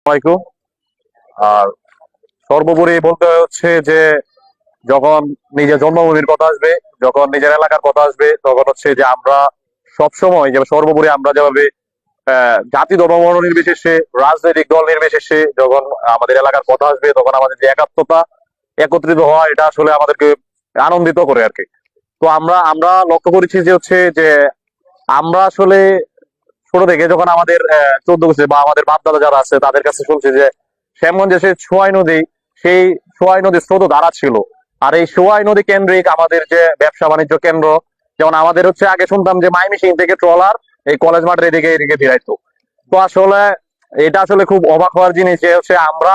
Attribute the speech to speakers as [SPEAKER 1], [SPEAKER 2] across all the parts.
[SPEAKER 1] আলাইকুম। আর সর্বোপরি বলতে হচ্ছে যে যখন নিজের জন্মভূমির কথা আসবে, যখন নিজের এলাকার কথা আসবে, তখন হচ্ছে যে আমরা সবসময় যে সর্বোপরি আমরা যেভাবে জাতি ধর্ম বর্ণ নির্বিশেষে, রাজনৈতিক দল নির্বিশেষে যখন আমাদের এলাকার কথা আসবে, তখন আমাদের যে একাত্মতা, একত্রিত হওয়া, এটা আসলে আমাদেরকে আনন্দিত করে আর কি। তো আমরা লক্ষ্য করেছি যে হচ্ছে যে আমরা আসলে ছোট থেকে যখন আমাদের 14 বছর বা আমাদের বাপ দাদা যারা আছে তাদের কাছে শুনছি যে শ্যামগঞ্জে সেই সোয়াই নদী, সেই সোয়াই নদীর স্রোত ধারা ছিল। আর এই সোয়াই নদী কেন্দ্রিক আমাদের যে ব্যবসা বাণিজ্য কেন্দ্র, যেমন আমাদের হচ্ছে আগে শুনতাম যে মাইমিসিং থেকে ট্রলার এই কলেজ মাঠের এদিকে এদিকে ফিরাইতো। তো আসলে এটা আসলে খুব অবাক হওয়ার জিনিস যে হচ্ছে আমরা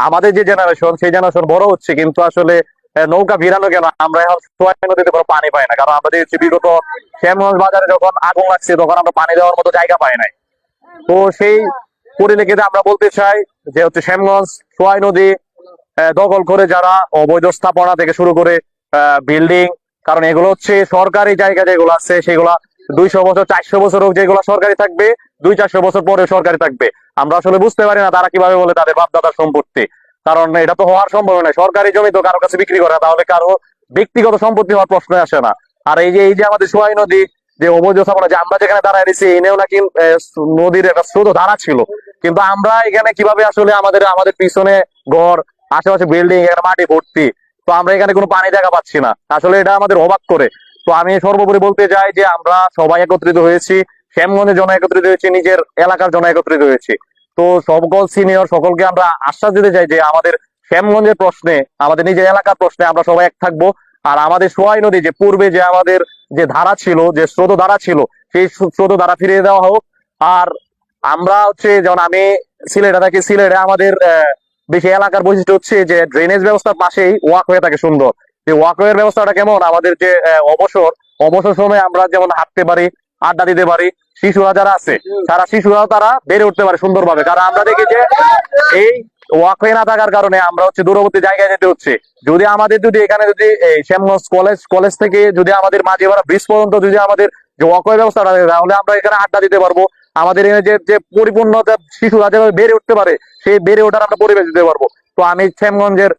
[SPEAKER 1] আমাদের যে জেনারেশন সেই জেনারেশন বড় হচ্ছে, কিন্তু আসলে নৌকা ভিড়ানো কেন আমরা এখন সোয়াই নদীতে কোনো পানি পাই না, কারণ আমরা দেখছি বিগত শ্যামগঞ্জ বাজারে যখন আগুন লাগছে তখন আমরা পানি দেওয়ার মতো জায়গা পাই নাই। তো সেই পরিপ্রেক্ষিতে আমরা বলতে চাই যে হচ্ছে শ্যামগঞ্জ সোয়াই নদী দখল করে যারা অবৈধ স্থাপনা থেকে শুরু করে বিল্ডিং, কারণ এগুলো হচ্ছে সরকারি জায়গা যেগুলো আছে সেগুলা 200 বছর 400 বছর হোক, যেগুলো সরকারি থাকবে 200-400 বছর পরে সরকারি থাকবে। আমরা আসলে বুঝতে পারি না তারা কিভাবে বলে তাদের বাপ দাদার সম্পত্তি, কারণ এটা তো হওয়ার সম্ভব নয়। সরকারি জমি তো কারো কাছে বিক্রি করে, তাহলে কারো ব্যক্তিগত সম্পত্তি হওয়ার প্রশ্ন আসে না। আর এই যে আমাদের সোয়াই নদী যে অবৈধ স্থাপনা, যে আমরা যেখানে দাঁড়ায় রয়েছি এনেও নাকি নদীর একটা স্রোত ধারা ছিল, কিন্তু আমরা এখানে কিভাবে আসলে আমাদের আমাদের পিছনে ঘর, আশেপাশে বিল্ডিং, এখানে মাটি ভর্তি, তো আমরা এখানে কোনো পানি দেখা পাচ্ছি না। আসলে এটা আমাদের অবাক করে। তো আমি সর্বোপরি বলতে চাই যে আমরা সবাই একত্রিত হয়েছি, শ্যামগঞ্জের জন্য একত্রিত হয়েছি, নিজের এলাকার জন্য একত্রিত হয়েছি। তো সকল সিনিয়র সকলকে আমরা আশ্বাস দিতে চাই যে আমাদের শ্যামগঞ্জের প্রশ্নে, আমাদের নিজের এলাকার প্রশ্নে আমরা সবাই এক থাকবো। আর আমাদের সোয়াই নদী যে পূর্বে যে আমাদের যে ধারা ছিল, যে স্রোত ধারা ছিল, সেই স্রোত ধারা ফিরিয়ে দেওয়া হোক। আর আমরা হচ্ছে যেমন আমি সিলেটে থাকি, সিলেটে আমাদের বেশি এলাকার বৈশিষ্ট্য হচ্ছে যে ড্রেনেজ ব্যবস্থার পাশেই ওয়াক হয়ে থাকে সুন্দর। যে ওয়াক ওয়ের ব্যবস্থাটা কেমন, আমাদের যে অবসর অবসর সময় আমরা যেমন হাঁটতে পারি, আড্ডা দিতে পারি, শিশুরা যারা আছে সারা শিশুরাও তারা বেড়ে উঠতে পারে সুন্দরভাবে। কারণ আমরা দেখি যে এই ওয়াকওয়ে না থাকার কারণে আমরা হচ্ছে দূরবর্তী জায়গায় যেতে হচ্ছে। যদি আমাদের যদি এখানে যদি এই শ্যামগঞ্জ কলেজ থেকে যদি আমাদের মাঝিপাড়া ব্রিজ পর্যন্ত যদি আমাদের যে ওয়াকওয়ে ব্যবস্থাটা থাকে, তাহলে আমরা এখানে আড্ডা দিতে পারবো। আমাদের এখানে যে যে পরিপূর্ণতা শিশুরা যেভাবে বেড়ে উঠতে পারে, সেই বেড়ে ওঠার আমরা পরিবেশ দিতে পারবো। তো আমি শ্যামগঞ্জের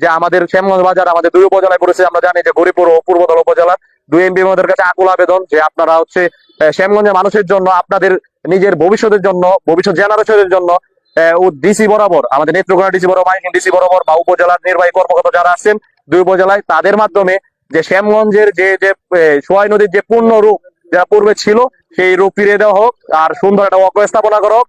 [SPEAKER 1] যে আমাদের শ্যামগঞ্জ বাজার আমাদের 2 উপজেলায় পড়েছে, আমরা জানি যে গরিপুর ও পূর্বধলা উপজেলার 2 এমপি মহোদয়ের কাছে আকুল আবেদন যে আপনারা হচ্ছে শ্যামগঞ্জের মানুষের জন্য, আপনাদের নিজের ভবিষ্যতের জন্য, ভবিষ্যৎ জেনারেশনের জন্য ডিসি বরাবর, আমাদের নেত্রকোনা ডিসি বরাবর, মাইকিং ডিসি বরাবর বা উপজেলার নির্বাহী কর্মকর্তা যারা আছেন 2 উপজেলায়, তাদের মাধ্যমে যে শ্যামগঞ্জের যে যে সোয়াই নদীর যে পূর্ণ রূপ যা পূর্বে ছিল সেই রূপ ফিরিয়ে দেওয়া হোক, আর সুন্দর একটা ওয়াকওয়ে স্থাপনা করা হোক।